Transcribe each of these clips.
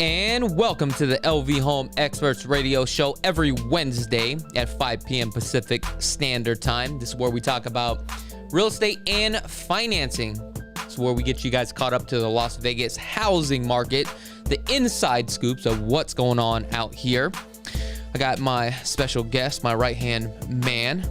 And welcome to the LV Home Experts Radio Show every Wednesday at 5 p.m. Pacific Standard Time. This is where we talk about real estate and financing. It's where we get you guys caught up to the Las Vegas housing market, the inside scoops of what's going on out here. I got my special guest, my right-hand man,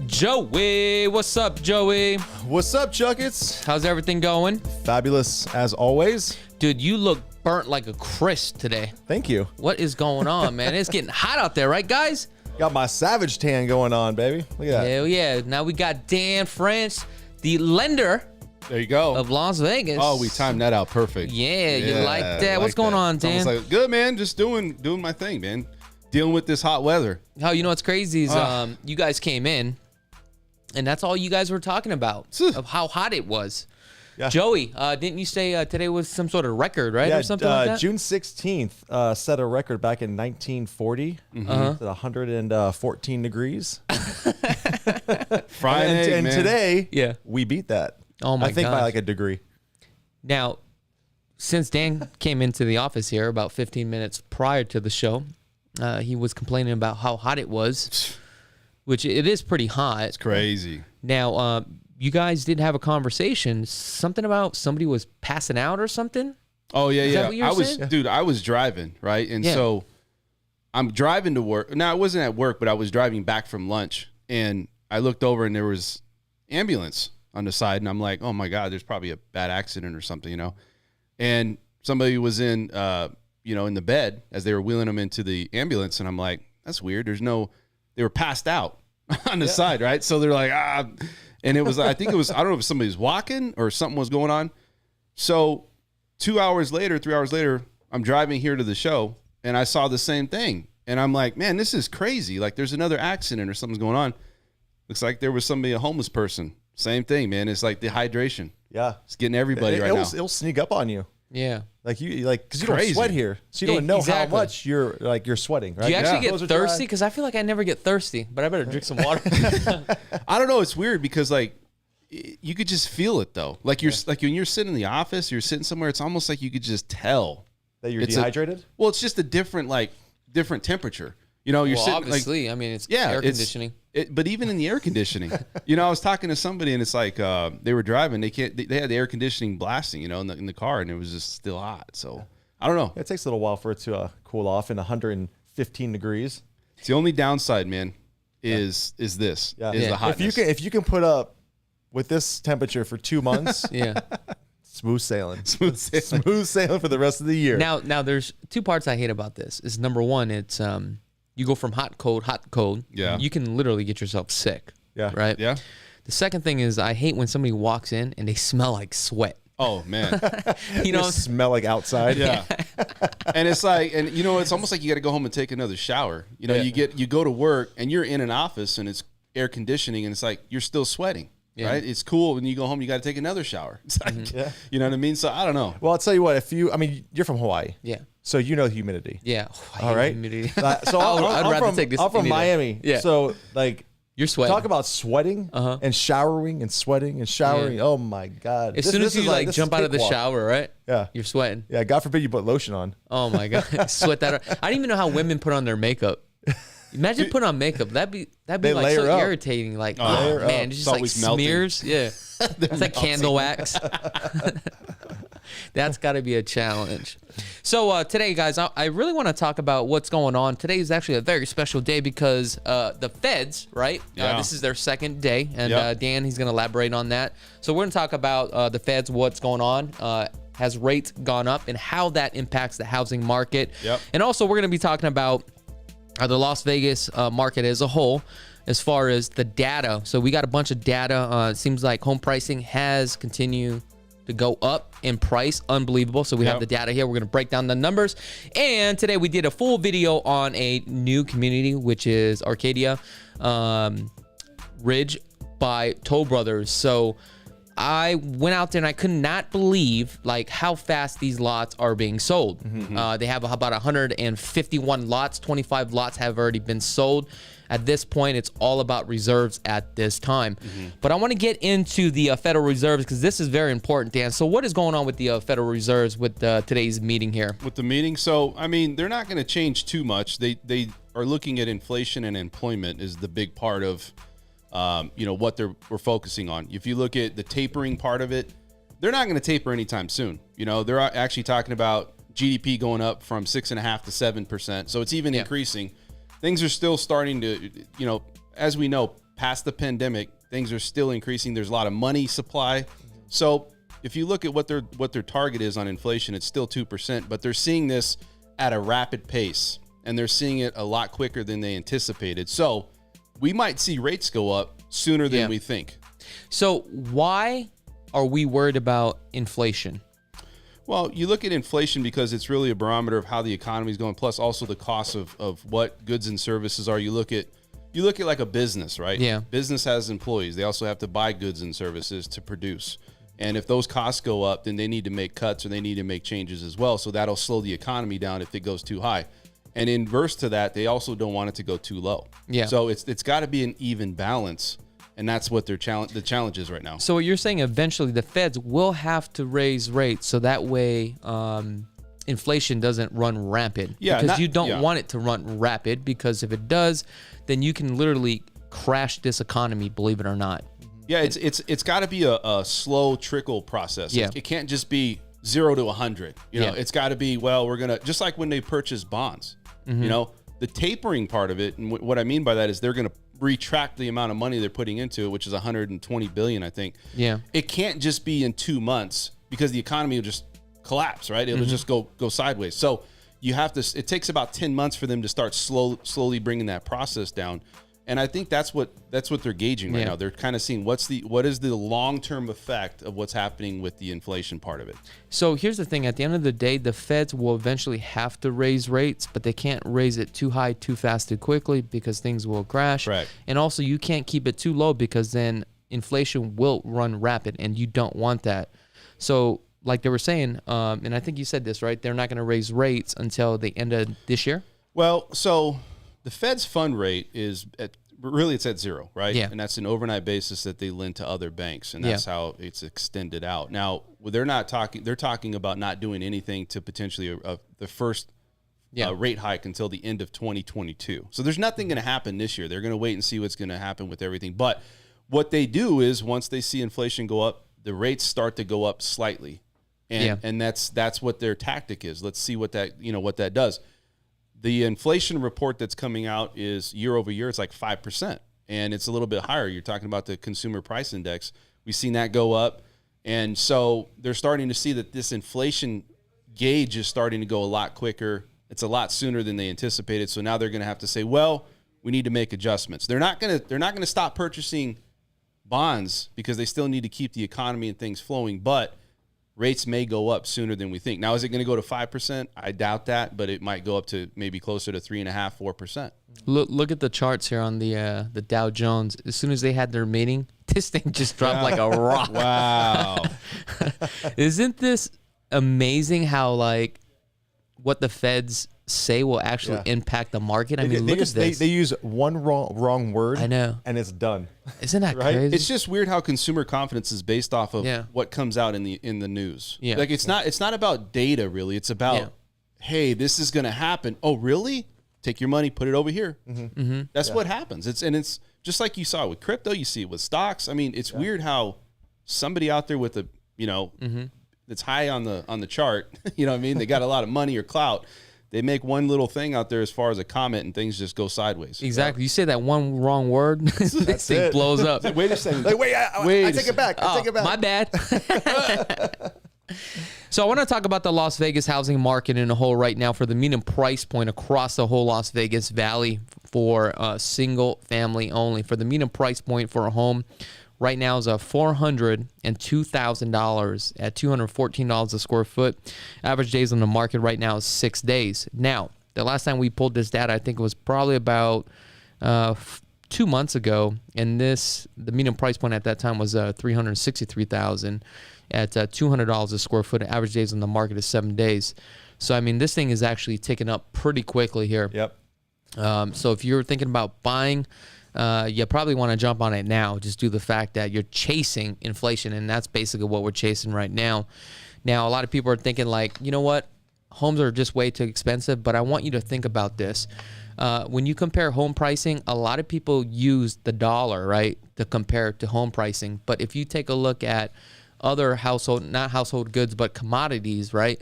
Joey. What's up, Joey? What's up, chakits? How's everything going? Fabulous as always. Dude, you look burnt like a crisp today. Thank you. What is going on, man? It's getting hot out there, right, guys? Got my savage tan going on, baby. Look at that. Hell yeah. Now we got Dan French, the lender There you go. of Las Vegas. Oh, we timed that out perfect. Yeah, you like that. What's going on, Dan? Like, good, man. Just doing my thing, man. Dealing with this hot weather. Oh, you know what's crazy is you guys came in, and that's all you guys were talking about, of how hot it was. Yeah. Joey, didn't you say today was some sort of record, right? Or something like that? June 16th set a record back in 1940 at 114 degrees. Friday, and man. today, we beat that. Oh, my I think by gosh. like a degree. Now, since Dan came into the office here about 15 minutes prior to the show, he was complaining about how hot it was, which it is pretty hot. It's crazy. Now, you guys did have a conversation, something about somebody was passing out or something? Oh, yeah, Is yeah. that what you were saying? Dude, I was driving, right? And so I'm driving to work. Now, I wasn't at work, but I was driving back from lunch. And I looked over and there was ambulance on the side. And I'm like, oh, my God, there's probably a bad accident or something, you know? And somebody was in, in the bed as they were wheeling them into the ambulance. And I'm like, that's weird. They were passed out on the side, right? So they're like, and it was, I think it was, I don't know if somebody was walking or something was going on. So 3 hours later, I'm driving here to the show and I saw the same thing. And I'm like, man, this is crazy. Like there's another accident or something's going on. Looks like there was a homeless person. Same thing, man. It's like dehydration. Yeah. It's getting everybody now. It'll sneak up on you. Yeah. Because you don't sweat here, so you don't know how much you're sweating. Right? Do you actually get Clothes are thirsty? dry. Because I feel like I never get thirsty, but I better drink some water. I don't know. It's weird because like you could just feel it though. Like like when you're sitting in the office, you're sitting somewhere. It's almost like you could just tell That you're dehydrated? Well, it's just a different temperature. You know, you're sitting obviously. I mean, it's air conditioning. But even in the air conditioning, I was talking to somebody and it's like they were driving. They had the air conditioning blasting, in the car, and it was just still hot. So I don't know. It takes a little while for it to cool off in 115 degrees. It's the only downside, man, is this the hotness. If you can put up with this temperature for 2 months, smooth sailing. Smooth sailing for the rest of the year. Now, there's two parts I hate about this. Is number one, it's you go from hot, cold. Yeah. You can literally get yourself sick. Yeah. Right? Yeah. The second thing is I hate when somebody walks in and they smell like sweat. Oh, man. You smell like outside. Yeah. And it's like, it's almost like you got to go home and take another shower. You go to work and you're in an office and it's air conditioning and it's like you're still sweating. Yeah. Right? It's cool. When you go home, you got to take another shower. It's like, you know what I mean? So I don't know. Well, I'll tell you what, you're from Hawaii. Yeah. So you know humidity. Yeah. All right. Humidity. So I'm from Miami. Yeah. So like, you're sweating. Talk about sweating and showering and sweating and showering. Yeah. Oh my God. As soon as you jump out of the shower, right? Yeah. You're sweating. Yeah. God forbid you put lotion on. Oh my God. Sweat that. I didn't even know how women put on their makeup. Imagine putting on makeup. That'd be like so up. irritating. Like, oh man, it's just like smears. Melting. Yeah. It's like candle wax. That's got to be a challenge. So today, guys, I really want to talk about what's going on. Today is actually a very special day because the feds, right? Yeah. This is their second day, and Dan, he's going to elaborate on that. So we're going to talk about the feds, what's going on. Has rates gone up and how that impacts the housing market? Yep. And also, we're going to be talking about the Las Vegas market as a whole, as far as the data. So we got a bunch of data. It seems like home pricing has continued to go up in price. Unbelievable. So we have the data here. We're going to break down the numbers. And today we did a full video on a new community, which is Arcadia Ridge by Toll Brothers. So I went out there and I could not believe like how fast these lots are being sold. They have about 151 lots. 25 lots have already been sold. At this point, it's all about reserves at this time. But I want to get into the Federal Reserves because this is very important, Dan. So what is going on with the Federal Reserves with today's meeting here? With the meeting? So, I mean, they're not going to change too much. They are looking at inflation and employment is the big part of, what we're focusing on. If you look at the tapering part of it, they're not going to taper anytime soon. They're actually talking about GDP going up from 6.5% to 7%. So it's even increasing. Things are still starting to, as we know, past the pandemic, things are still increasing. There's a lot of money supply. So if you look at what their target is on inflation, it's still 2%, but they're seeing this at a rapid pace and they're seeing it a lot quicker than they anticipated. So we might see rates go up sooner than we think. So why are we worried about inflation? Well, you look at inflation because it's really a barometer of how the economy is going, plus also the cost of what goods and services are. You look at like a business, right? Yeah. Business has employees. They also have to buy goods and services to produce. And if those costs go up, then they need to make cuts or they need to make changes as well. So that'll slow the economy down if it goes too high. And inverse to that, they also don't want it to go too low. Yeah. So it's got to be an even balance. And that's what the challenge is right now. So what you're saying, eventually the feds will have to raise rates so that way inflation doesn't run rampant. Yeah, because you don't want it to run rapid, because if it does, then you can literally crash this economy, believe it or not. Yeah, it's got to be a slow trickle process. Yeah. It can't just be 0 to 100. It's got to be, we're going to, just like when they purchase bonds, the tapering part of it. And what I mean by that is they're going to retract the amount of money they're putting into it, which is 120 billion, I think. Yeah. It can't just be in 2 months because the economy will just collapse, right? It'll just go sideways. So you have to, it takes about 10 months for them to start slowly bringing that process down. And I think that's what they're gauging right now. They're kind of seeing what is the long-term effect of what's happening with the inflation part of it. So here's the thing. At the end of the day, the feds will eventually have to raise rates, but they can't raise it too high, too fast, too quickly because things will crash. Right. And also you can't keep it too low because then inflation will run rapid and you don't want that. So like they were saying, and I think you said this, right? They're not going to raise rates until the end of this year? Well, so the Fed's fund rate is it's at 0, right? Yeah. And that's an overnight basis that they lend to other banks, and that's how it's extended out. Now, they're talking about not doing anything to potentially the first rate hike until the end of 2022. So there's nothing going to happen this year. They're going to wait and see what's going to happen with everything. But what they do is once they see inflation go up, the rates start to go up slightly. And that's what their tactic is. Let's see what that does. The inflation report that's coming out is year over year. It's like 5%, and it's a little bit higher. You're talking about the consumer price index. We've seen that go up, and so they're starting to see that this inflation gauge is starting to go a lot quicker. It's a lot sooner than they anticipated. So now they're going to have to say, well, we need to make adjustments. They're not going to stop purchasing bonds because they still need to keep the economy and things flowing, but rates may go up sooner than we think. Now, is it going to go to 5%? I doubt that, but it might go up to maybe closer to 3.5%, 4%. Look at the charts here on the Dow Jones. As soon as they had their meeting, this thing just dropped like a rock. Wow. Isn't this amazing how like what the feds say will actually impact the market? I mean, look at this. They use one wrong word. I know. And it's done. Isn't that right? crazy? It's just weird how consumer confidence is based off of what comes out in the news. Yeah. Like it's not about data really. It's about hey, this is going to happen. Oh, really? Take your money, put it over here. That's what happens. It's just like you saw with crypto. You see it with stocks. I mean, it's weird how somebody out there with a that's high on the chart. You know what I mean? They got a lot of money or clout. They make one little thing out there as far as a comment, and things just go sideways. Exactly. You say that one wrong word, this thing blows up. Wait a second. Like, I take it back. I take it back. My bad. So I want to talk about the Las Vegas housing market in a whole right now for the median price point across the whole Las Vegas Valley for single family only. For the median price point for a home right now is $402,000 at $214 a square foot. Average days on the market right now is 6 days. Now, the last time we pulled this data, I think it was probably about 2 months ago, and the median price point at that time was $363,000 at $200 a square foot. Average days on the market is 7 days. So I mean, this thing is actually ticking up pretty quickly here. Yep. So if you're thinking about buying, you probably want to jump on it now, just due to the fact that you're chasing inflation, and that's basically what we're chasing right now. Now, a lot of people are thinking like, you know what, homes are just way too expensive, but I want you to think about this. When you compare home pricing, a lot of people use the dollar, right, to compare to home pricing. But if you take a look at other not household goods, but commodities, right?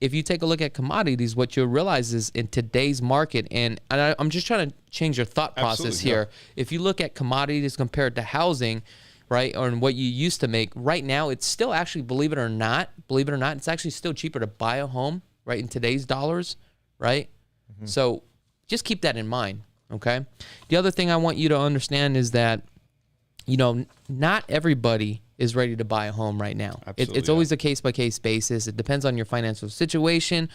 If you take a look at commodities, what you'll realize is in today's market, and I'm just trying to change your thought process here. Yeah. If you look at commodities compared to housing, right, or what you used to make, right now, it's still actually, believe it or not, it's actually still cheaper to buy a home, right, in today's dollars, right? Mm-hmm. So just keep that in mind, okay? The other thing I want you to understand is that, you know, not everybody is ready to buy a home right now. It's always a case-by-case basis. It depends on your financial situation,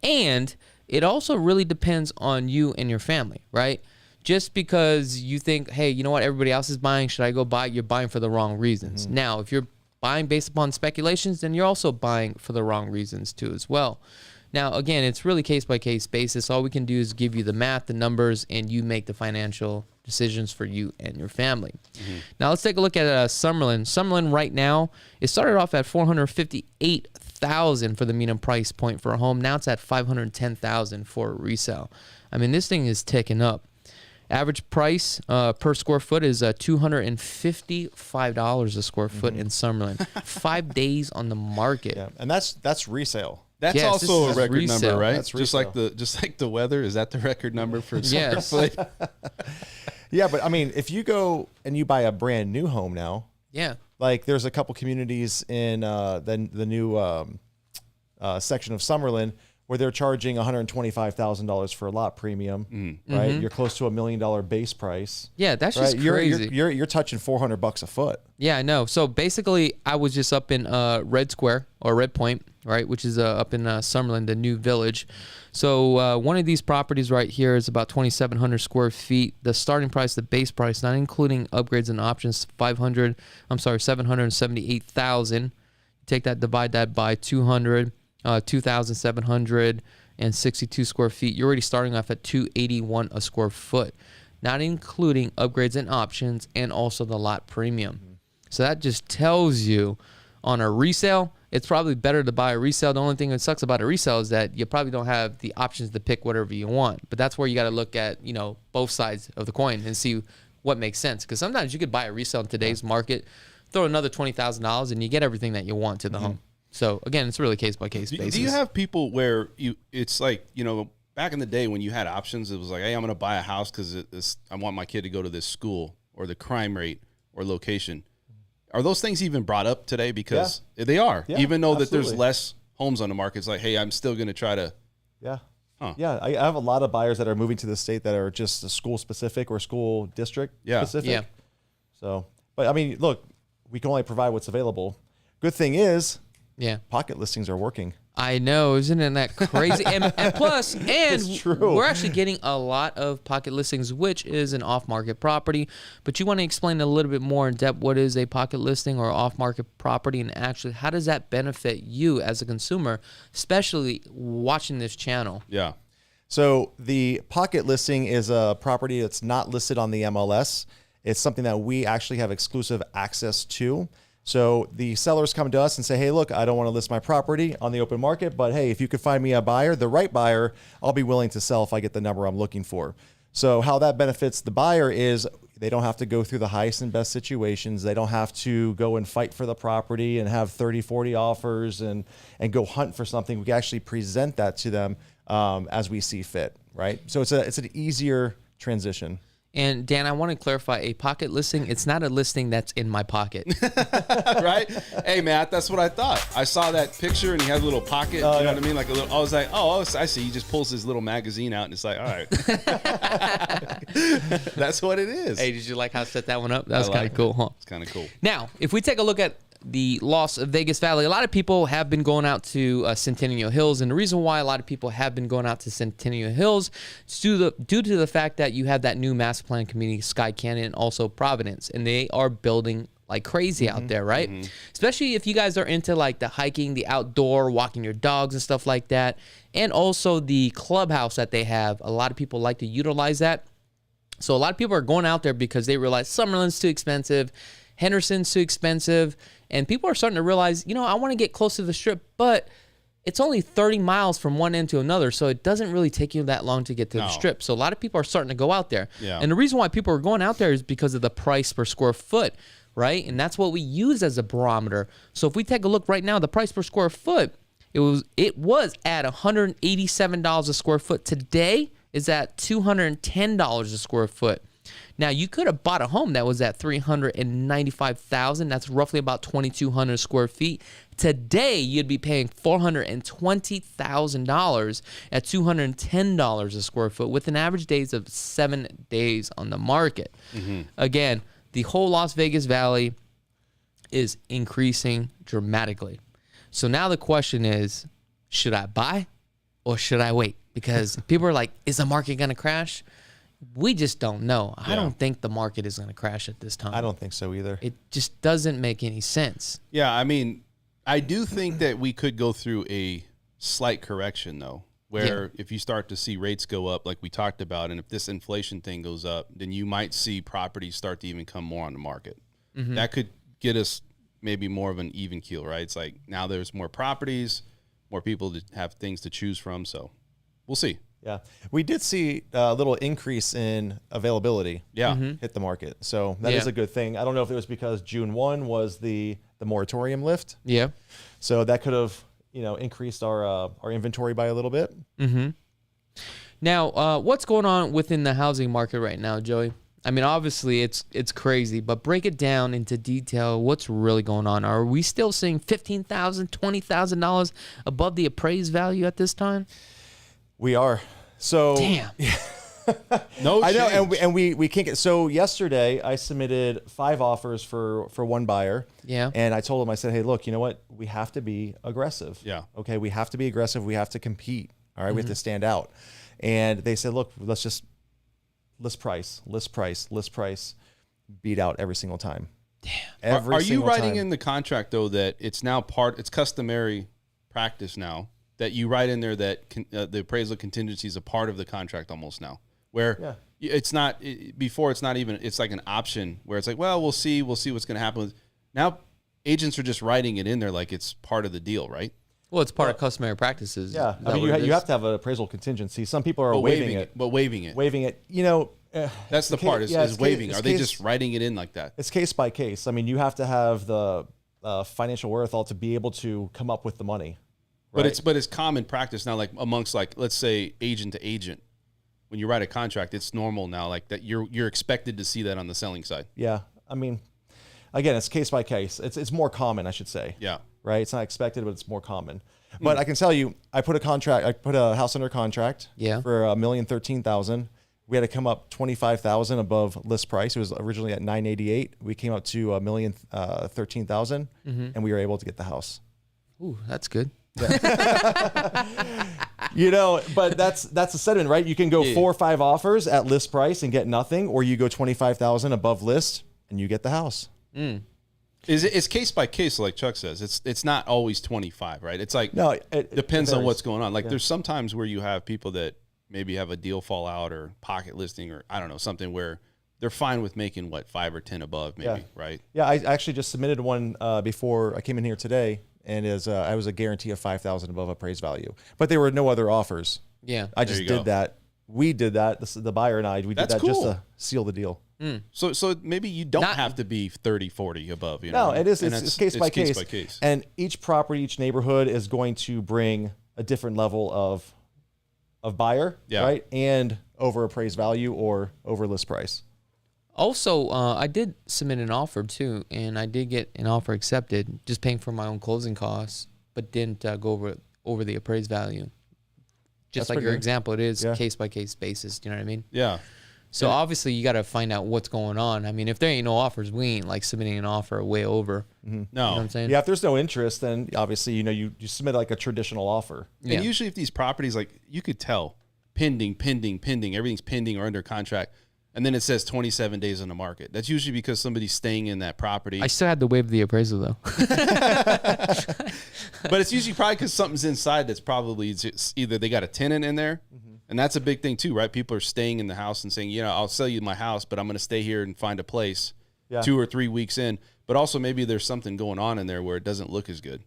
and it also really depends on you and your family, right? Just because you think, hey, you know what, everybody else is buying, should I go buy? You're buying for the wrong reasons. Mm-hmm. Now, if you're buying based upon speculations, then you're also buying for the wrong reasons too as well. Now, again, it's really case-by-case basis. All we can do is give you the math, the numbers, and you make the financial decisions for you and your family. Mm-hmm. Now, let's take a look at SUMMERLIN. SUMMERLIN right now, it started off at $458,000 for the median price point for a home. Now it's at $510,000 for a resale. I mean, this thing is ticking up. Average price per square foot is $255 a square foot in SUMMERLIN. 5 days on the market. Yeah, and that's resale. That's also a record resale. number, right? That's just like the weather. Is that the record number for square foot? Yeah, but I mean, if you go and you buy a brand new home now, yeah, like there's a couple communities in the new section of SUMMERLIN where they're charging $125,000 for a lot premium, right? Mm-hmm. You're close to $1 million base price. Yeah, that's right? just crazy. You're touching $400 a foot. Yeah, I know. So basically, I was just up in Red Square or Red Point, right, which is up in SUMMERLIN, the new village. So one of these properties right here is about 2,700 square feet. The starting price, the base price, not including upgrades and options, $778,000. Take that, divide that by 2,762 square feet. You're already starting off at $281 a square foot, not including upgrades and options and also the lot premium. Mm-hmm. So that just tells you on a resale, it's probably better to buy a resale. The only thing that sucks about a resale is that you probably don't have the options to pick whatever you want. But that's where you got to look at, you know, both sides of the coin and see what makes sense. Because sometimes you could buy a resale in today's market, throw another $20,000 and you get everything that you want to the home. So again, it's really case by case basis. Do you have people where it's like, you know, back in the day when you had options, it was like, hey, I'm going to buy a house because I want my kid to go to this school or the crime rate or location. Are those things even brought up today? Because they are, even though that there's less homes on the market. It's like, hey, I'm still going to try to. Yeah. Huh. Yeah. I have a lot of buyers that are moving to the state that are just school specific or school district specific. Yeah. So, but I mean, look, we can only provide what's available. Good thing is, pocket listings are working. I know, isn't that crazy? and plus, we're actually getting a lot of pocket listings, which is an off-market property. But you want to explain a little bit more in depth what is a pocket listing or off-market property, and actually how does that benefit you as a consumer, especially watching this channel? Yeah. So the pocket listing is a property that's not listed on the MLS. It's something that we actually have exclusive access to. So the sellers come to us and say, hey, look, I don't want to list my property on the open market, but hey, if you could find me a buyer, the right buyer, I'll be willing to sell if I get the number I'm looking for. So how that benefits the buyer is they don't have to go through the highest and best situations. They don't have to go and fight for the property and have 30, 40 offers and go hunt for something. We can actually present that to them as we see fit, right? So it's an easier transition. And Dan, I want to clarify, a pocket listing, it's not a listing that's in my pocket. Right? Hey, Matt, that's what I thought. I saw that picture and he had a little pocket, you know what I mean? Like a little, I was like, oh, I see. He just pulls his little magazine out and it's like, all right. That's what it is. Hey, did you like how I set that one up? That was kind of cool, huh? It's kind of cool. Now, if we take a look at the Las Vegas Valley, a lot of people have been going out to Centennial Hills, and the reason why a lot of people have been going out to Centennial Hills is due to the fact that you have that new master plan community, Sky Canyon, and also Providence, and they are building like crazy out there, right? Especially if you guys are into like the hiking, the outdoor, walking your dogs and stuff like that, and also the clubhouse that they have. A lot of people like to utilize that. So a lot of people are going out there because they realize Summerlin's too expensive, Henderson's too expensive, and people are starting to realize, you know, I want to get close to the Strip, but it's only 30 miles from one end to another, so it doesn't really take you that long to get to the Strip. So a lot of people are starting to go out there. And the reason why people are going out there is because of the price per square foot, right? And that's what we use as a barometer. So if we take a look right now, the price per square foot, it was at $187 a square foot. Today is at $210 a square foot. Now, you could have bought a home that was at $395,000. That's roughly about 2,200 square feet. Today, you'd be paying $420,000 at $210 a square foot with an average days of 7 days on the market. Again, the whole Las Vegas Valley is increasing dramatically. So now the question is, should I buy or should I wait? Because people are like, is the market going to crash? We just don't know. I don't think the market is going to crash at this time. I don't think so either. It just doesn't make any sense. Yeah, I mean, I do think that we could go through a slight correction, though, where if you start to see rates go up, like we talked about, and if this inflation thing goes up, then you might see properties start to even come more on the market. That could get us maybe more of an even keel, right? It's like now there's more properties, more people to have things to choose from, so we'll see. Yeah, we did see a little increase in availability hit the market. So that is a good thing. I don't know if it was because June 1 was the moratorium lift. Yeah. So that could have, you know, increased our inventory by a little bit. Now, what's going on within the housing market right now, Joey? I mean, obviously it's crazy, but break it down into detail. What's really going on? Are we still seeing $15,000, $20,000 above the appraised value at this time? We are. So damn. No, I know, and we can't get. So yesterday I submitted 5 offers for one buyer. Yeah. And I told him, I said, hey, look, you know what? We have to be aggressive. Yeah. Okay. We have to be aggressive. We have to compete. All right. We have to stand out. And they said, look, let's just list price, beat out every single time. Damn. Are you writing in the contract though that it's now it's customary practice now that you write in there that the appraisal contingency is a part of the contract almost now, where it's not before it's not even, it's like an option where it's like, well, we'll see what's going to happen. Now agents are just writing it in there like it's part of the deal, right? Well, it's part of customary practices. Yeah. I mean, you have to have an appraisal contingency. Some people are waiving it. Waiving it. You know, that's the part is waiving. Are they just writing it in like that? It's case by case. I mean, you have to have the financial wherewithal to be able to come up with the money. Right? But it's common practice now, like amongst like, let's say agent to agent, when you write a contract, it's normal now, like that you're expected to see that on the selling side. Yeah. I mean, again, it's case by case. It's more common, I should say. Yeah. Right. It's not expected, but it's more common. But I can tell you, I put a house under contract for $1,013,000. We had to come up $25,000 above list price. It was originally at $988,000. We came up to $1,013,000, and we were able to get the house. Ooh, that's good. You know, but that's a settlement, right? You can go 4 or 5 offers at list price and get nothing, or you go $25,000 above list and you get the house. It's case by case, like Chuck says. It's not always 25, right? It's like it depends on what's going on. Like there's sometimes where you have people that maybe have a deal fall out or pocket listing or I don't know, something where they're fine with making 5 or 10 above, maybe, right? Yeah, I actually just submitted one before I came in here today. And I was a guarantee of $5,000 above appraised value, but there were no other offers. Yeah, I just did that. We did that. The buyer and I, we did that just to seal the deal. So maybe you don't have to be 30, 40 above. You know? No, it's case by case. And each property, each neighborhood is going to bring a different level of buyer, right? And over appraised value or over list price. Also, I did submit an offer too, and I did get an offer accepted, just paying for my own closing costs, but didn't go over the appraised value. Just like your example, it is case by case basis. Do you know what I mean? Yeah. So obviously you got to find out what's going on. I mean, if there ain't no offers, we ain't like submitting an offer way over. No. You know what I'm saying? Yeah, if there's no interest, then obviously, you submit like a traditional offer. Yeah. And usually if these properties, like you could tell pending, everything's pending or under contract. And then it says 27 days on the market. That's usually because somebody's staying in that property. I still had to waive the appraisal though. But it's usually probably because something's inside that's probably just either they got a tenant in there. And that's a big thing too, right? People are staying in the house and saying, I'll sell you my house, but I'm going to stay here and find a place 2 or 3 weeks in. But also maybe there's something going on in there where it doesn't look as good.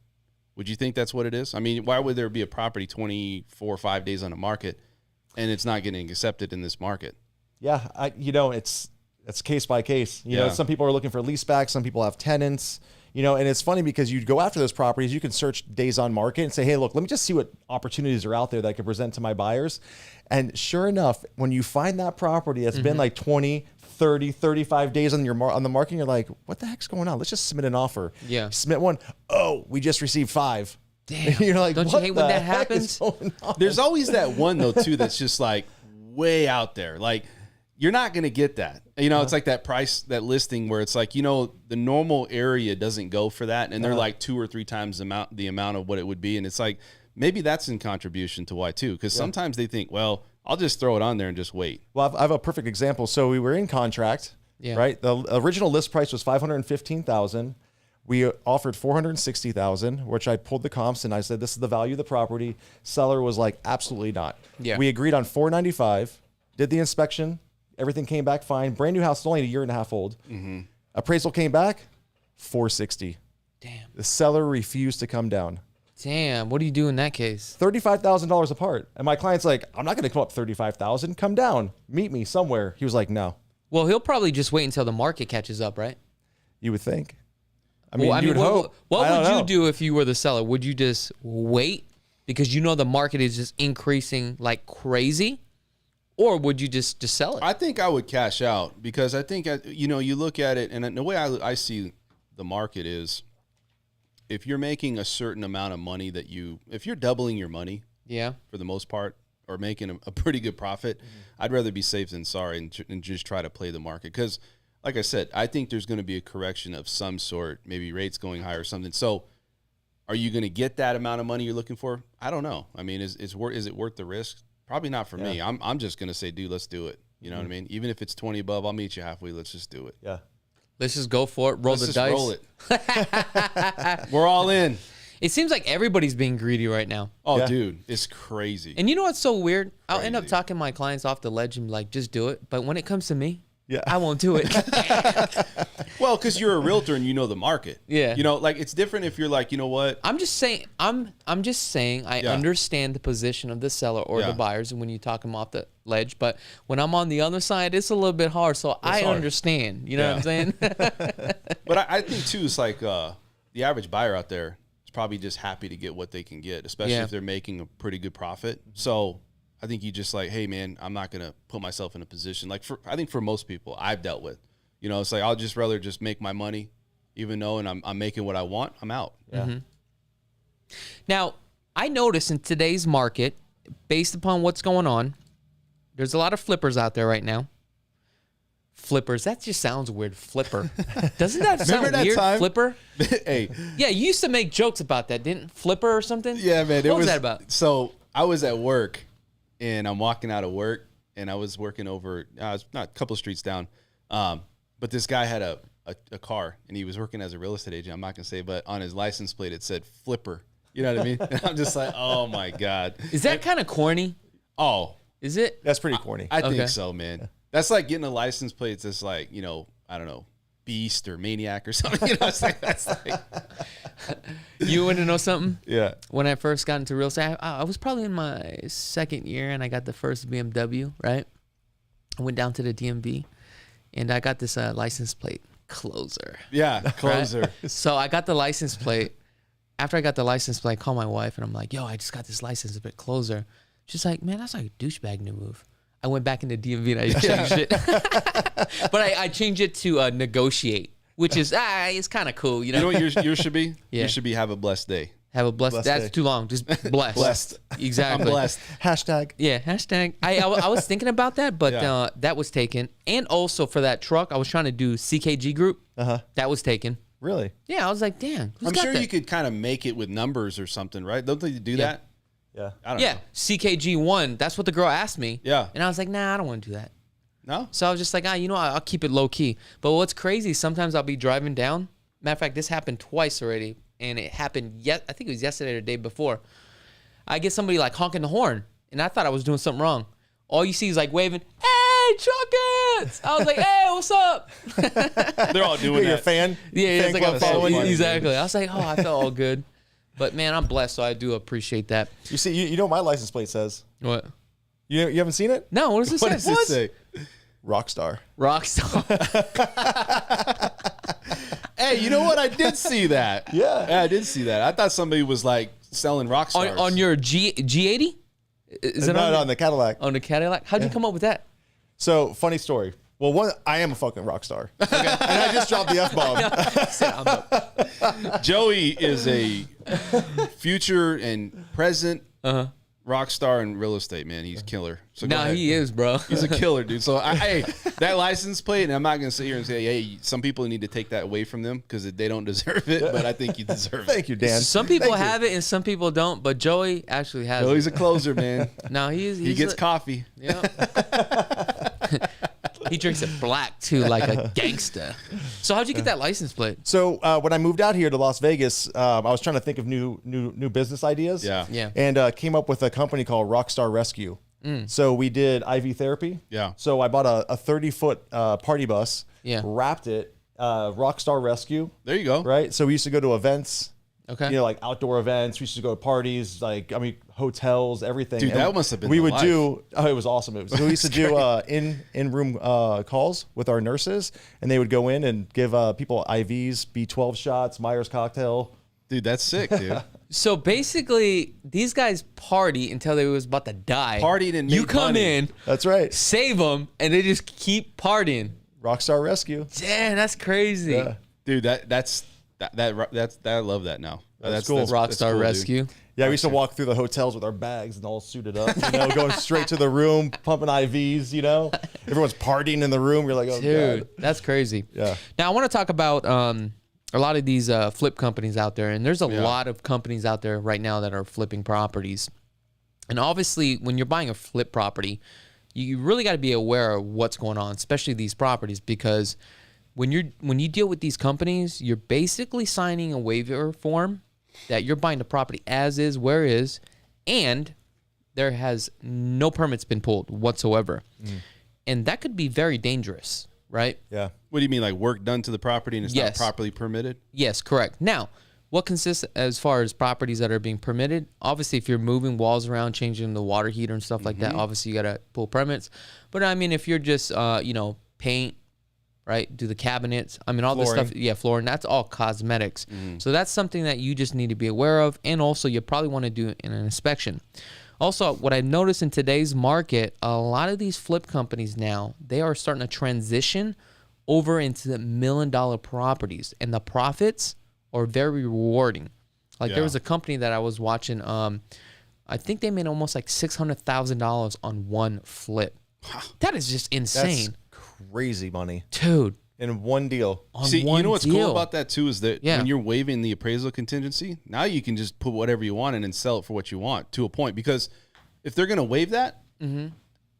Would you think that's what it is? I mean, why would there be a property 24 or 5 days on the market and it's not getting accepted in this market? Yeah, it's case by case. You know, some people are looking for lease back, some people have tenants. And it's funny because you go after those properties, you can search days on market and say, hey, look, let me just see what opportunities are out there that I can present to my buyers. And sure enough, when you find that property that's been like 20, 30, 35 days on the market, you're like, what the heck's going on? Let's just submit an offer. Yeah. Submit one. Oh, we just received 5. Damn. You're like, don't you hate when that happens? There's always that one though too that's just like way out there. Like you're not going to get that. It's like that price, that listing where it's like, the normal area doesn't go for that. And they're like 2 or 3 times the amount of what it would be. And it's like, maybe that's in contribution to why too. Because sometimes they think, well, I'll just throw it on there and just wait. Well, I have a perfect example. So we were in contract, right? The original list price was $515,000. We offered $460,000, which I pulled the comps and I said, this is the value of the property. Seller was like, absolutely not. Yeah. We agreed on $495, did the inspection. Everything came back fine. Brand new house, only a year and a half old. Appraisal came back, $460. Damn. The seller refused to come down. Damn. What do you do in that case? $35,000 apart. And my client's like, I'm not going to come up $35,000. Come down. Meet me somewhere. He was like, no. Well, he'll probably just wait until the market catches up, right? You would think. What would you do if you were the seller? Would you just wait because the market is just increasing like crazy? Or would you just sell it? I think I would cash out because I think, you look at it, and the way I see the market is if you're making a certain amount of money if you're doubling your money, for the most part, or making a pretty good profit, I'd rather be safe than sorry and just try to play the market. Because, like I said, I think there's going to be a correction of some sort, maybe rates going higher or something. So are you going to get that amount of money you're looking for? I don't know. I mean, is it worth the risk? Probably not for me. I'm just going to say, dude, let's do it. You know what I mean? Even if it's 20 above, I'll meet you halfway. Let's just do it. Yeah. Let's just go for it. Roll the dice. Roll it. We're all in. It seems like everybody's being greedy right now. Oh, dude, it's crazy. And you know what's so weird? I'll end up talking my clients off the ledge and like, just do it. But when it comes to me, I won't do it. Well, because you're a realtor and you know the market. Yeah. Like it's different if you're like, you know what? I'm just saying I understand the position of the seller or the buyers when you talk them off the ledge. But when I'm on the other side, it's a little bit hard. So I understand. You know what I'm saying? But I think too, it's like the average buyer out there is probably just happy to get what they can get, especially if they're making a pretty good profit. So I think you just like, hey man, I'm not gonna put myself in a position like I think for most people I've dealt with, it's like I'll just rather just make my money, even though and I'm making what I want, I'm out. Yeah. Now I notice in today's market, based upon what's going on, there's a lot of flippers out there right now. Flippers, that just sounds weird. Flipper, doesn't that sound weird? Time? Flipper. Hey, yeah, you used to make jokes about that, didn't Flipper or something? Yeah, man. What was that about? So I was at work. And I'm walking out of work, and I was working over, not a couple of streets down. But this guy had a car, and he was working as a real estate agent. I'm not going to say, but on his license plate, it said Flipper. You know what I mean? And I'm just like, oh, my God. Is that kind of corny? Oh. Is it? That's pretty corny. I think so, man. That's like getting a license plate that's like, I don't know, Beast or Maniac or something. It's like, that's like... You want to know something? Yeah. When I first got into real estate, I was probably in my second year, and I got the first BMW, right? I went down to the DMV, and I got this license plate, Closer. Yeah, Closer. Right? So I got the license plate. After I got the license plate, I called my wife, and I'm like, yo, I just got this license plate, Closer. She's like, man, that's like a douchebag new move. I went back into DMV, and I changed it. But I changed it to negotiate. Which is, it's kind of cool, You know what yours should be? Yeah. You should be have a blessed day. Have a blessed. Blessed That's day. too long. Just blessed. Blessed. Exactly. I'm blessed. Hashtag. Yeah. Hashtag. I was thinking about that, but Yeah. that was taken. And also for that truck, I was trying to do CKG Group. That was taken. Really? Yeah, I was like, damn. I'm sure you could kind of make it with numbers or something, right? Don't they do that? Yeah. I don't Yeah, know. CKG1. That's what the girl asked me. Yeah. And I was like, nah, I don't want to do that. No? So I was just like, you know, I'll keep it low key. But what's crazy, sometimes I'll be driving down. Matter of fact, this happened twice already. And it happened, I think it was yesterday or the day before. I get somebody like honking the horn. And I thought I was doing something wrong. All you see is like waving, hey, chakits! I was like, hey, what's up? They're all doing You're a that. fan? Yeah, Fan it's like club I'm following you. following. Exactly. I was like, I felt all good. But man, I'm blessed, so I do appreciate that. You see, you know what my license plate says? What? You haven't seen it? No, what does it What say? does it say? Rockstar. Rockstar. Hey, you know what? I did see that. Yeah. I did see that. I thought somebody was like selling rock stars. on your G80? Is it on the Cadillac. on the Cadillac? How'd you come up with that? So, funny story. Well, one, I am a fucking rock star. Okay. And I just dropped the F-bomb. Joey is a future and present rock star in real estate, man. He's killer. So go Nah, ahead. he is, bro. He's a killer, dude. So, hey, that license plate, and I'm not going to sit here and say, hey, some people need to take that away from them because they don't deserve it, but I think you deserve it. Thank you, Dan. Some people Thank you. have it and some people don't, but Joey actually has Joey's it. a closer, man. No, He gets coffee. Yeah. He drinks it black too, like a gangster. So how'd you get that license plate? So when I moved out here to Las Vegas, I was trying to think of new business ideas. Yeah. Yeah. And came up with a company called Rockstar Rescue. So we did IV therapy. Yeah. So I bought a 30-foot party bus. Yeah. Wrapped it Rockstar Rescue. There you go. Right. So we used to go to events. Okay. You know, like outdoor events. We used to go to parties, hotels, everything. Dude, And that must have been We the would life. do. Oh, it was awesome. We used to do in-room calls with our nurses, and they would go in and give people IVs, B12 shots, Myers cocktail. Dude, that's sick, dude. So basically, these guys party until they was about to die. Partied and you made come money. in, That's right. save them, and they just keep partying. Rockstar Rescue. Damn, that's crazy. Yeah. Dude, that's I love that now. That's cool. that's Rockstar cool, dude. Rescue. Yeah, we used to walk through the hotels with our bags and all suited up, going straight to the room, pumping IVs, Everyone's partying in the room. You're like, oh, Dude, God. that's crazy. Yeah. Now, I want to talk about a lot of these flip companies out there. And there's a lot of companies out there right now that are flipping properties. And obviously, when you're buying a flip property, you really got to be aware of what's going on, especially these properties, because when you deal with these companies, you're basically signing a waiver form that you're buying the property as is, where is, and there has no permits been pulled whatsoever. And that could be very dangerous, right? Yeah. What do you mean, like work done to the property and it's Yes. not properly permitted? Yes, correct. Now, what consists as far as properties that are being permitted? Obviously, if you're moving walls around, changing the water heater and stuff like that, obviously you got to pull permits. But I mean, if you're just, paint, right, do the cabinets, I mean, all this Flooring. stuff, flooring, that's all cosmetics. So that's something that you just need to be aware of. And also, you probably want to do in an inspection. Also, what I've noticed in today's market, a lot of these flip companies now, they are starting to transition over into the $1 million properties, and the profits are very rewarding. Like there Yeah. was a company that I was watching, I think they made almost like $600,000 on one flip. That is just insane. That's crazy money Dude, in one deal. on See, one you know what's deal. cool about that too is that Yeah. when you're waiving the appraisal contingency, now you can just put whatever you want in and sell it for what you want to a point. Because if they're going to waive that,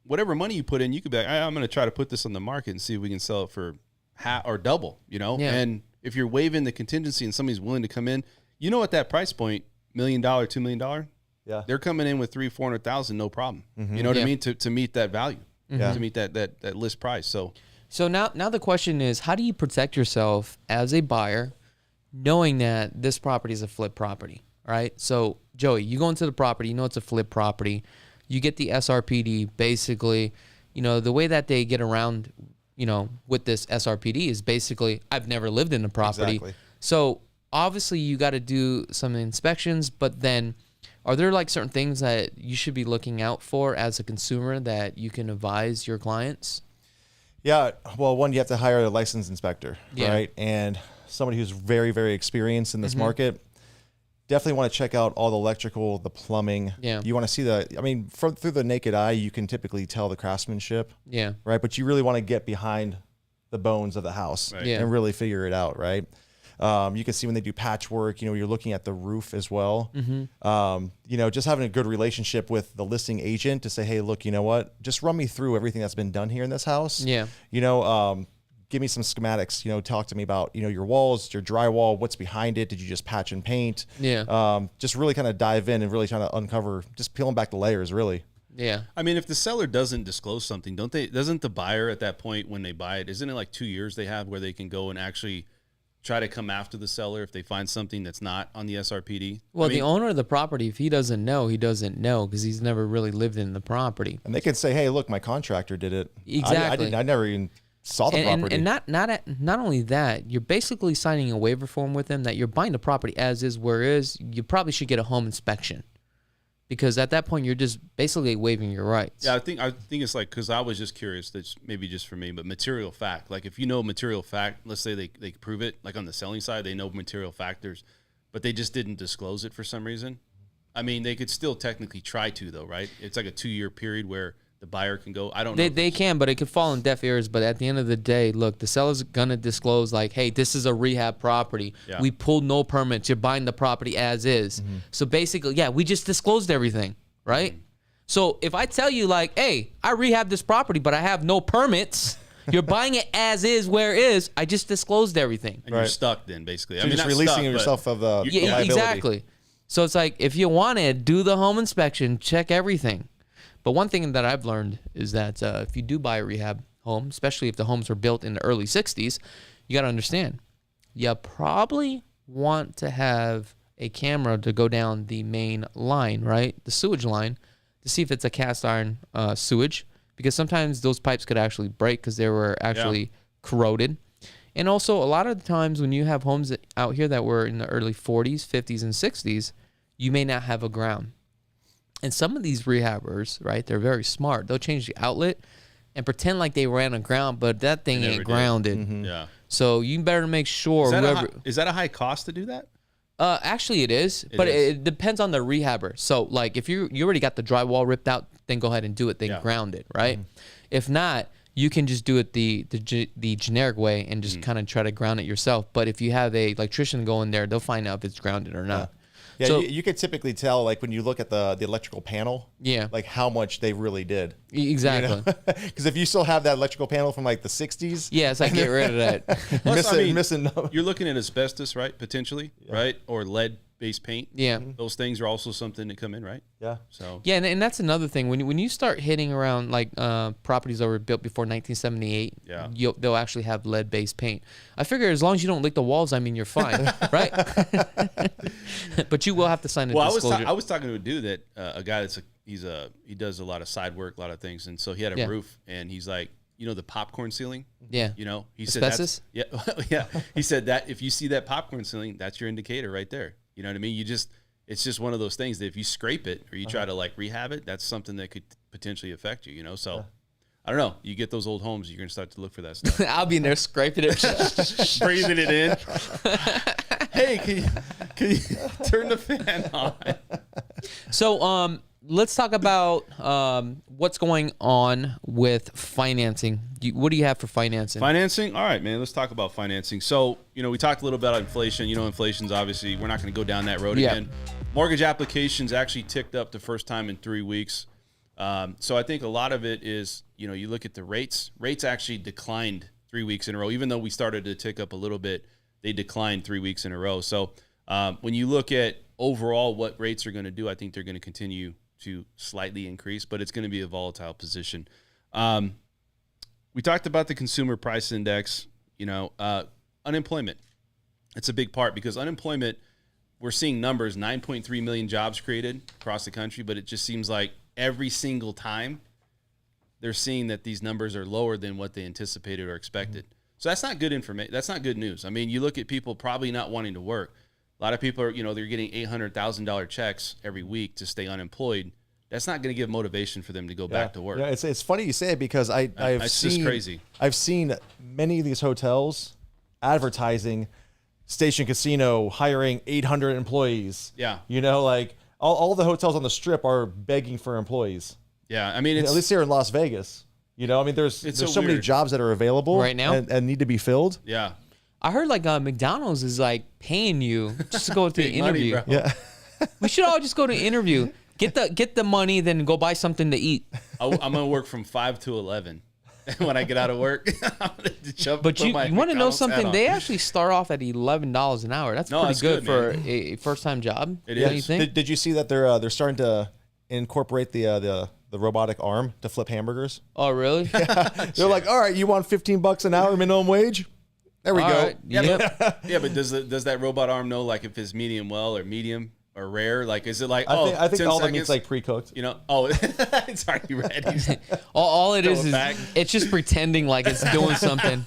whatever money you put in, you could be like, I'm going to try to put this on the market and see if we can sell it for half or double, Yeah. And if you're waiving the contingency and somebody's willing to come in, at that price point, $1 million, $2 million, Yeah. they're coming in with 300,000-400,000, no problem. You know what Yeah. I mean? To meet that value, Yeah. to meet that list price. So now the question is, how do you protect yourself as a buyer, knowing that this property is a flip property, right? So Joey, you go into the property, you know it's a flip property, you get the SRPD. Basically, the way that they get around, with this SRPD is basically, I've never lived in the property, Exactly. so obviously you got to do some inspections. But then, are there like certain things that you should be looking out for as a consumer that you can advise your clients? Yeah. Well, one, you have to hire a licensed inspector, Yeah. right? And somebody who's very, very experienced in this market. definitely want to check out all the electrical, the plumbing. Yeah. You want to see through the naked eye, you can typically tell the craftsmanship. Yeah. Right. But you really want to get behind the bones of the house and really figure it out. Right. You can see when they do patchwork, you're looking at the roof as well. Just having a good relationship with the listing agent to say, hey, look, you know what? Just run me through everything that's been done here in this house. Yeah. Give me some schematics, talk to me about, your walls, your drywall, what's behind it. Did you just patch and paint? Yeah. Just really kind of dive in and really trying to uncover, just peeling back the layers, really. Yeah. I mean, if the seller doesn't disclose something, doesn't the buyer at that point when they buy it, isn't it like 2 years they have where they can go and actually try to come after the seller if they find something that's not on the SRPD? Well, the owner of the property, if he doesn't know, he doesn't know because he's never really lived in the property. And they can say, hey, look, my contractor did it. Exactly. I never even saw the property. And not only that, you're basically signing a waiver form with them that you're buying the property as is, where is. You probably should get a home inspection. Because at that point, you're just basically waiving your rights. Yeah, I think it's like, because I was just curious, that's maybe just for me, but material fact. Like if you know material fact, let's say they prove it, like on the selling side, they know material factors, but they just didn't disclose it for some reason. I mean, they could still technically try to, though, right? It's like a 2-year period where the buyer can go. I don't know. They can, but it could fall in deaf ears. But at the end of the day, look, the seller's going to disclose like, hey, this is a rehab property. Yeah. We pulled no permits. You're buying the property as is. So basically, we just disclosed everything, right? So if I tell you like, hey, I rehabbed this property, but I have no permits. You're buying it as is, where is. I just disclosed everything. And you're stuck then, basically. So you're just releasing yourself of the liability. Exactly. So it's like, if you want to do the home inspection, check everything. But one thing that I've learned is that if you do buy a rehab home, especially if the homes were built in the early 60s, you got to understand, you probably want to have a camera to go down the main line, right? The sewage line, to see if it's a cast iron sewage, because sometimes those pipes could actually break because they were actually corroded. And also, a lot of the times when you have homes out here that were in the early 40s, 50s, and 60s, you may not have a ground. And some of these rehabbers, right, they're very smart. They'll change the outlet and pretend like they ran a ground, but that thing ain't grounded. Yeah. So you better make sure. Is that a high cost to do that? Actually, it is, but it depends on the rehabber. So, like, if you already got the drywall ripped out, then go ahead and do it. Then ground it, right? If not, you can just do it the generic way and just kind of try to ground it yourself. But if you have a electrician go in there, they'll find out if it's grounded or not. Yeah, so, you could typically tell, like, when you look at the electrical panel, like, how much they really did. Exactly. Because if you still have that electrical panel from, like, the 60s. Yeah, it's like, get rid of that. missing. You're looking at asbestos, right, potentially, right? Or lead-based paint. Yeah. Those things are also something that come in, right? Yeah. So. Yeah, and that's another thing. When you start hitting around, like, properties that were built before 1978, they'll actually have lead-based paint. I figure as long as you don't lick the walls, I mean, you're fine, right? But you will have to sign a disclosure. I was talking to a dude that a guy that's he does a lot of side work, a lot of things, and so he had a roof, and he's like, the popcorn ceiling. Yeah. He asbestos? said yeah. He said that if you see that popcorn ceiling, that's your indicator right there. You know what I mean? It's just one of those things that if you scrape it or you try to like rehab it, that's something that could potentially affect you. So. I don't know. You get those old homes, you're going to start to look for that stuff. I'll be in there scraping it. Breathing it in. Hey, can you turn the fan on? So let's talk about what's going on with financing. What do you have for financing? Financing? All right, man. Let's talk about financing. So, we talked a little bit about inflation. Inflation's obviously, we're not going to go down that road again. Mortgage applications actually ticked up the first time in 3 weeks. So I think a lot of it is, you look at the rates. Rates actually declined 3 weeks in a row. Even though we started to tick up a little bit, they declined 3 weeks in a row. So when you look at overall what rates are going to do, I think they're going to continue to slightly increase, but it's going to be a volatile position. We talked about the consumer price index, unemployment. It's a big part because unemployment, we're seeing numbers, 9.3 million jobs created across the country, but it just seems like every single time they're seeing that these numbers are lower than what they anticipated or expected. So that's not good information. That's not good news. I mean, you look at people probably not wanting to work. A lot of people are, they're getting $800,000 checks every week to stay unemployed. That's not going to give motivation for them to go back to work. Yeah, it's funny you say it because it's just crazy. I've seen many of these hotels advertising Station Casino hiring 800 employees. Yeah. Like all the hotels on the Strip are begging for employees. Yeah. I mean, it's, at least here in Las Vegas. There's so many jobs that are available right now and need to be filled. Yeah. I heard like McDonald's is like paying you just to go to the interview. Money, Yeah. We should all just go to interview. Get the money, then go buy something to eat. I'm gonna work from 5 to 11. When I get out of work, I'm gonna jump. But you want to know McDonald's hat something? on. They actually start off at $11 an hour. That's pretty that's good good, for a first time job. It don't is. you think? Did you see that they're starting to incorporate the robotic arm to flip hamburgers? Oh, really? They're like, all right, you want $15 an hour minimum wage? There we All go. right. Yeah, Yep. but does that robot arm know like if it's medium well or medium or rare? Like, is it like I think 10 all the seconds? meat's like pre-cooked. It's already ready. All it Throw is it back. it's just pretending like it's doing something.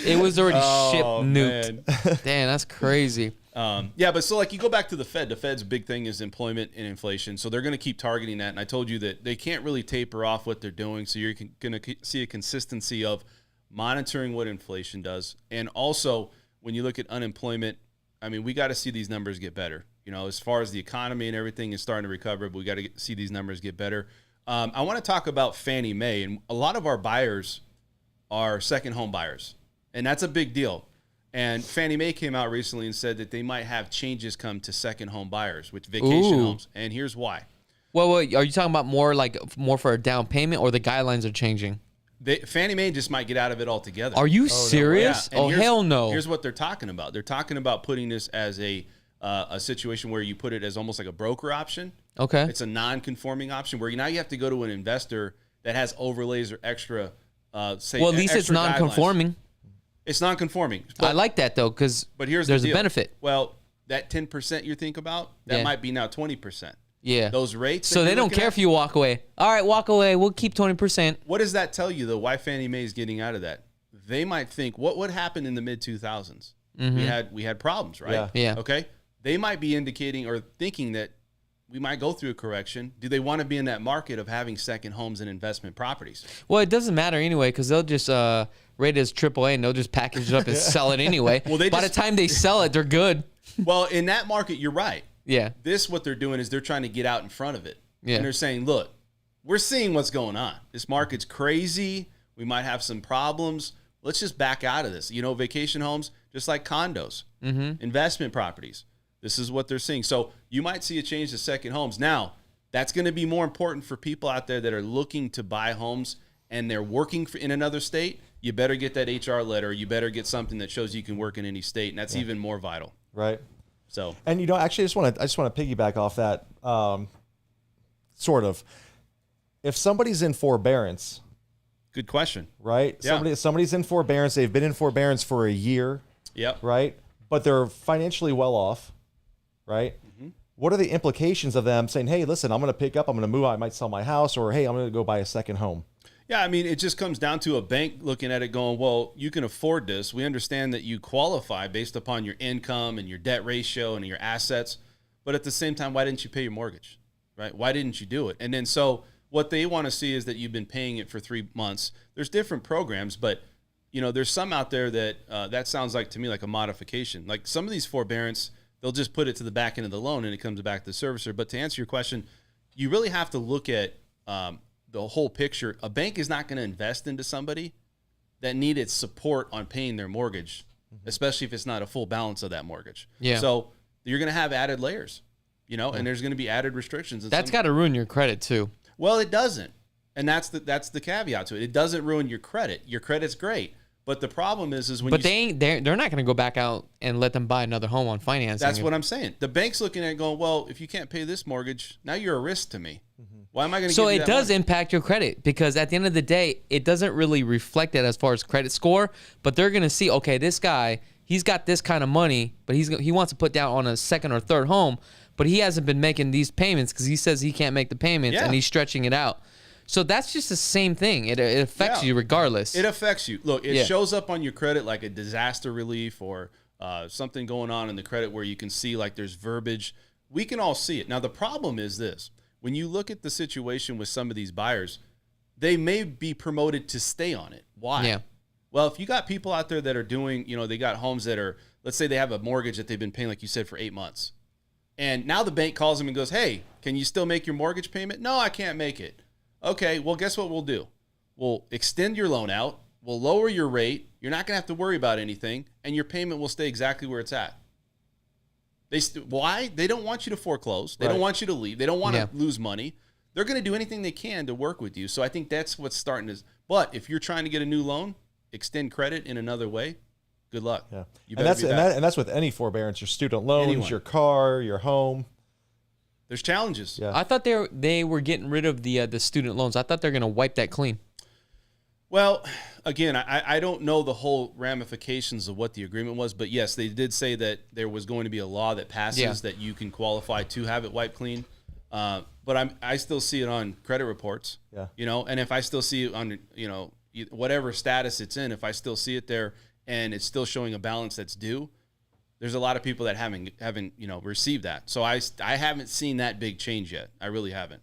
It was already shipped nuked. man. Damn, that's crazy. But so like you go back to the Fed. The Fed's big thing is employment and inflation. So they're going to keep targeting that. And I told you that they can't really taper off what they're doing. So you're going to see a consistency of monitoring what inflation does. And also when you look at unemployment, I mean, we got to see these numbers get better. As far as the economy and everything is starting to recover, but we got to see these numbers get better. I want to talk about Fannie Mae. And a lot of our buyers are second home buyers. And that's a big deal. And Fannie Mae came out recently and said that they might have changes come to second home buyers with vacation homes. And here's why. Well, are you talking about more for a down payment, or the guidelines are changing? Fannie Mae just might get out of it altogether. Are you serious? Yeah. And Hell no. Here's what they're talking about. They're talking about putting this as a situation where you put it as almost like a broker option. Okay. It's a non-conforming option where now you have to go to an investor that has overlays or extra, at least it's non-conforming. It's non-conforming. I like that though, because there's a benefit. Well, that 10% you think about, that might be now 20%. Yeah. Those rates. So they don't care if you walk away. All right, walk away. We'll keep 20%. What does that tell you, though? Why Fannie Mae is getting out of that? They might think, what would happen in the mid-2000s? We had problems, right? Yeah. Okay. They might be indicating or thinking that we might go through a correction. Do they want to be in that market of having second homes and investment properties? Well, it doesn't matter anyway, because they'll just rate it as AAA and they'll just package it up and sell it anyway. Well, by the time they sell it, they're good. Well, in that market, you're right. Yeah. What they're doing is they're trying to get out in front of it. Yeah. And they're saying, look, we're seeing what's going on. This market's crazy. We might have some problems. Let's just back out of this. Vacation homes, just like condos, investment properties. This is what they're seeing. So you might see a change to second homes. Now, that's going to be more important for people out there that are looking to buy homes and they're working in another state. You better get that HR letter. You better get something that shows you can work in any state. And that's even more vital. Right. So, and actually, I just want to piggyback off that. Sort of, if somebody's in forbearance, good question. Right? Yeah. Somebody's in forbearance. They've been in forbearance for a year. Yep. Right? But they're financially well off. Right? What are the implications of them saying, hey, listen, I'm going to pick up, I'm going to move, I might sell my house, or hey, I'm going to go buy a second home? Yeah, I mean, it just comes down to a bank looking at it going, well, you can afford this. We understand that you qualify based upon your income and your debt ratio and your assets. But at the same time, why didn't you pay your mortgage? Right? Why didn't you do it? And then so what they want to see is that you've been paying it for 3 months. There's different programs, but there's some out there that that sounds like to me like a modification. Like some of these forbearance, they'll just put it to the back end of the loan and it comes back to the servicer. But to answer your question, you really have to look at the whole picture. A bank is not going to invest into somebody that needed support on paying their mortgage, especially if it's not a full balance of that mortgage. Yeah. So you're going to have added layers, and there's going to be added restrictions. And that's got to ruin your credit too. Well, it doesn't. And that's the caveat to it. It doesn't ruin your credit. Your credit's great. But the problem is when they're not going to go back out and let them buy another home on financing. That's what I'm saying. The bank's looking at it going, well, if you can't pay this mortgage, now you're a risk to me. Why am I going to? So it does impact your credit, because at the end of the day, it doesn't really reflect it as far as credit score. But they're going to see, okay, this guy, he's got this kind of money, but he wants to put down on a second or third home, but he hasn't been making these payments because he says he can't make the payments and he's stretching it out. So that's just the same thing. It affects you regardless. It affects you. Look, it shows up on your credit like a disaster relief or something going on in the credit where you can see like there's verbiage. We can all see it. Now, the problem is this. When you look at the situation with some of these buyers, they may be promoted to stay on it. Why? Yeah. Well, if you got people out there that are doing, they got homes that are, let's say they have a mortgage that they've been paying, like you said, for 8 months. And now the bank calls them and goes, hey, can you still make your mortgage payment? No, I can't make it. Okay, well, guess what we'll do? We'll extend your loan out. We'll lower your rate. You're not going to have to worry about anything. And your payment will stay exactly where it's at. Why? They don't want you to foreclose. They don't want you to leave. They don't want to lose money. They're going to do anything they can to work with you. So I think that's what's starting to. But if you're trying to get a new loan, extend credit in another way, good luck. Yeah. And that's with any forbearance, your student loans, your car, your home. There's challenges. Yeah. I thought they were getting rid of the student loans. I thought they're going to wipe that clean. Well, again, I don't know the whole ramifications of what the agreement was, but yes, they did say that there was going to be a law that passes that you can qualify to have it wiped clean. But I still see it on credit reports. Yeah. And if I still see it on whatever status it's in, if I still see it there and it's still showing a balance that's due, there's a lot of people that haven't received that. So I haven't seen that big change yet. I really haven't.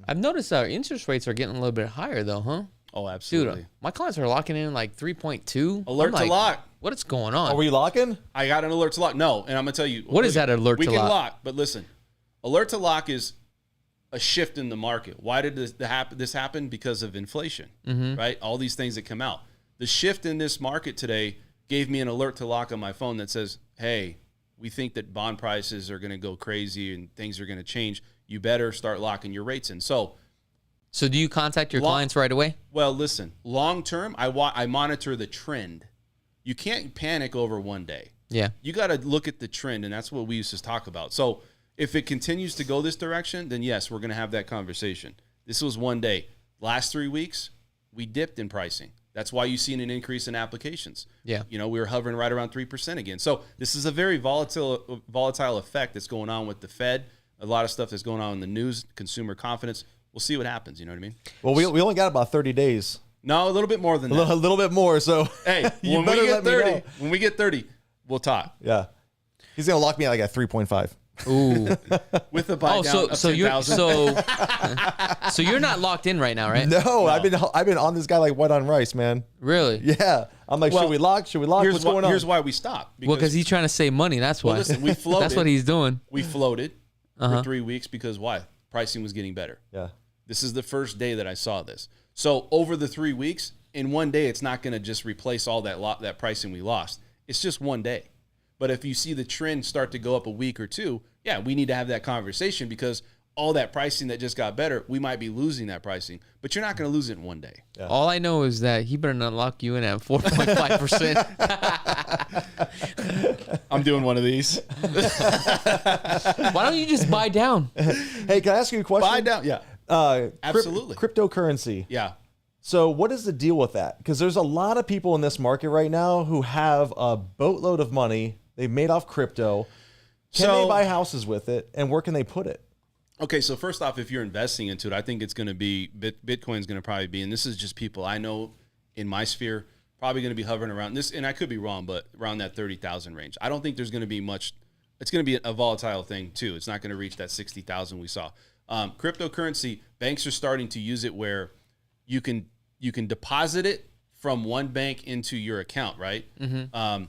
I've noticed our interest rates are getting a little bit higher though, huh? Oh, absolutely. Dude, my clients are locking in like 3.2. Alert to lock. What is going on? Are we locking? I got an alert to lock. No, and I'm going to tell you. What is that alert to lock? We can lock, but listen. Alert to lock is a shift in the market. Why did this happen? Because of inflation, right? All these things that come out. The shift in this market today gave me an alert to lock on my phone that says, hey, we think that bond prices are going to go crazy and things are going to change. You better start locking your rates in. So do you contact your clients right away? Well, listen, long term, I monitor the trend. You can't panic over one day. Yeah. You got to look at the trend, and that's what we used to talk about. So if it continues to go this direction, then yes, we're going to have that conversation. This was one day. Last 3 weeks, we dipped in pricing. That's why you've seen an increase in applications. Yeah. We were hovering right around 3% again. So this is a very volatile effect that's going on with the Fed, a lot of stuff that's going on in the news, consumer confidence. We'll see what happens. You know what I mean? Well, we only got about 30 days. No, a little bit more than that. A little bit more. So hey, when we get 30, we'll talk. Yeah. He's going to lock me at like at 3.5. Ooh. With the buy down of 10,000. So you're not locked in right now, right? No. I've been on this guy like white on rice, man. Really? Yeah. I'm like, should we lock? What's going on? Here's why we stopped. Because he's trying to save money. That's why. Well, listen, we floated. That's what he's doing. We floated for 3 weeks because why? Pricing was getting better. Yeah. This is the first day that I saw this. So over the 3 weeks, in one day, it's not going to just replace all that pricing we lost. It's just one day. But if you see the trend start to go up a week or two, yeah, we need to have that conversation because all that pricing that just got better, we might be losing that pricing. But you're not going to lose it in one day. Yeah. All I know is that he better not lock you in at 4.5%. I'm doing one of these. Why don't you just buy down? Hey, can I ask you a question? Buy down, yeah. Absolutely. Cryptocurrency. Yeah. So what is the deal with that? Because there's a lot of people in this market right now who have a boatload of money they've made off crypto. Can they buy houses with it, and where can they put it? Okay, so first off, if you're investing into it, I think it's going to be Bitcoin's going to probably be, and this is just people I know in my sphere, probably going to be hovering around this, and I could be wrong, but around that 30,000 range. I don't think there's going to be much. It's going to be a volatile thing too. It's not going to reach that 60,000 we saw. Cryptocurrency, banks are starting to use it where you can deposit it from one bank into your account, right? Mm-hmm.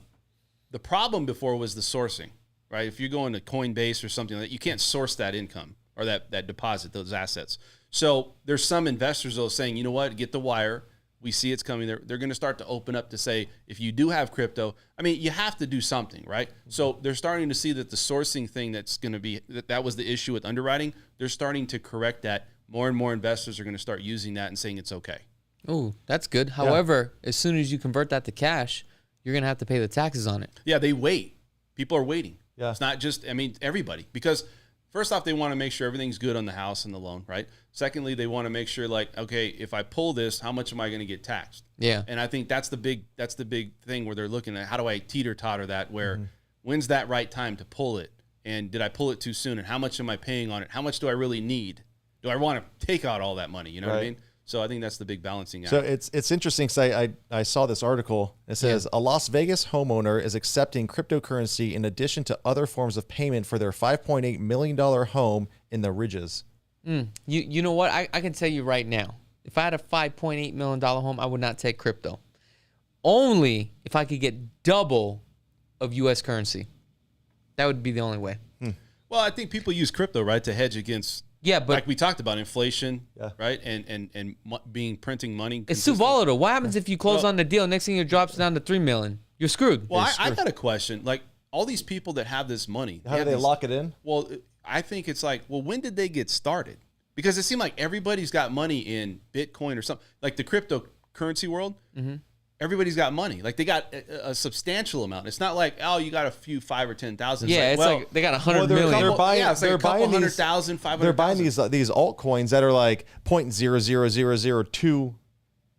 The problem before was the sourcing, right? If you're going to Coinbase or something like that, you can't source that income or that deposit, those assets. So there's some investors though saying, you know what, get the wire. We see it's coming. They're going to start to open up to say, if you do have crypto, I mean, you have to do something, right? So they're starting to see that the sourcing thing that's going to be, that was the issue with underwriting. They're starting to correct that. More and more investors are going to start using that and saying it's okay. Oh, that's good. However, as soon as you convert that to cash, you're going to have to pay the taxes on it. Yeah, they wait. People are waiting. Yeah. It's not just, I mean, everybody. Because first off, they want to make sure everything's good on the house and the loan, right? Secondly, they want to make sure, like, okay, if I pull this, how much am I going to get taxed? Yeah. And I think that's the big thing where they're looking at how do I teeter-totter that, where when's that right time to pull it? And did I pull it too soon? And how much am I paying on it? How much do I really need? Do I want to take out all that money? You know what I mean? So I think that's the big balancing act. So it's interesting because I saw this article. It says a Las Vegas homeowner is accepting cryptocurrency in addition to other forms of payment for their $5.8 million home in the Ridges. You know what? I can tell you right now, if I had a $5.8 million home, I would not take crypto. only if I could get double of U.S. currency. That would be the only way. Well, I think people use crypto, right, to hedge against. Yeah, but like we talked about, inflation, right, and being printing money. It's too volatile. What happens if you close on the deal? Next thing it drops down to $3 million. You're screwed. Well, I got a question. Like all these people that have this money, How do they lock it in? Well, I think it's like, well, when did they get started? Because it seemed like everybody's got money in Bitcoin or something, like the cryptocurrency world. Mm-hmm. Everybody's got money. Like they got a substantial amount. It's not like, oh, you got a few 5 or 10,000. Yeah, it's like they got 100 million. They're buying, yeah, it's like they're a couple buying 100,000, 500,000. They're buying these altcoins that are like 0.00002.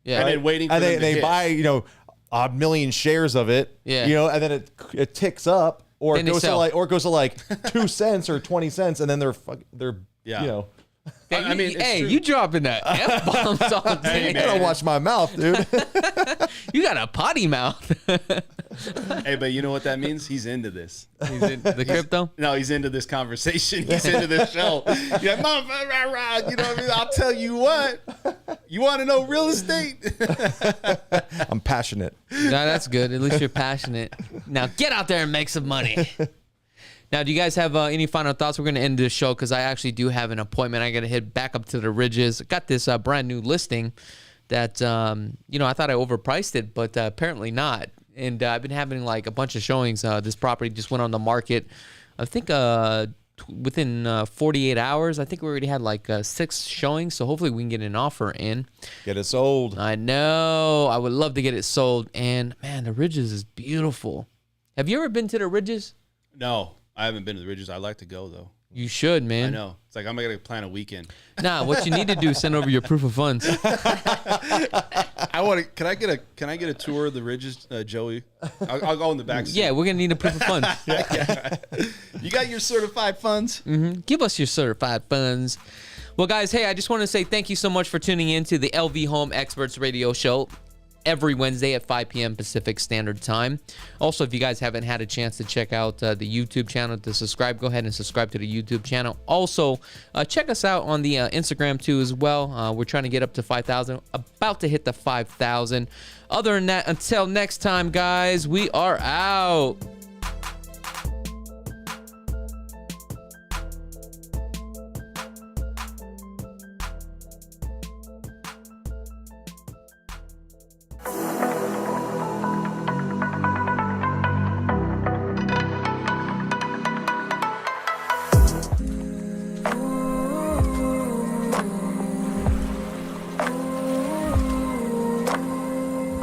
Yeah, and then waiting for and them to they hit. buy a million shares of it. Yeah. And then it ticks up, or Then it they goes to like 2 cents or 20 cents, and then they're Yeah. I mean, it's hey, true. you dropping that F-bombs all day. You gotta watch my mouth, dude. You got a potty mouth. Hey, but you know what that means? He's into this. He's in the crypto? No, he's into this conversation. He's into this show. Yeah, mom, rah, rah, you know what I mean? I'll tell you what. You want to know real estate? I'm passionate. No, that's good. At least you're passionate. Now get out there and make some money. Now, do you guys have any final thoughts? We're going to end this show because I actually do have an appointment. I got to head back up to the Ridges. I got this brand new listing that, I thought I overpriced it, but apparently not. And I've been having like a bunch of showings. This property just went on the market, I think within 48 hours. I think we already had like 6 showings. So hopefully we can get an offer in. Get it sold. I know. I would love to get it sold. And man, the Ridges is beautiful. Have you ever been to the Ridges? No, I haven't been to the Ridges. I'd like to go, though. You should, man. I know. It's like I'm going to plan a weekend. Nah, what you need to do is send over your proof of funds. I want to. Can I get a tour of the Ridges, Joey? I'll go in the back seat. Yeah, we're gonna need a proof of funds. You got your certified funds? Give us your certified funds. Well, guys, hey, I just want to say thank you so much for tuning in to the LV Home Experts Radio Show every Wednesday at 5 p.m. Pacific Standard Time. Also, if you guys haven't had a chance to check out the YouTube channel to subscribe, go ahead and subscribe to the YouTube channel. Also, check us out on the Instagram too as well. We're trying to get up to 5,000, about to hit the 5,000. Other than that, until next time, guys, we are out.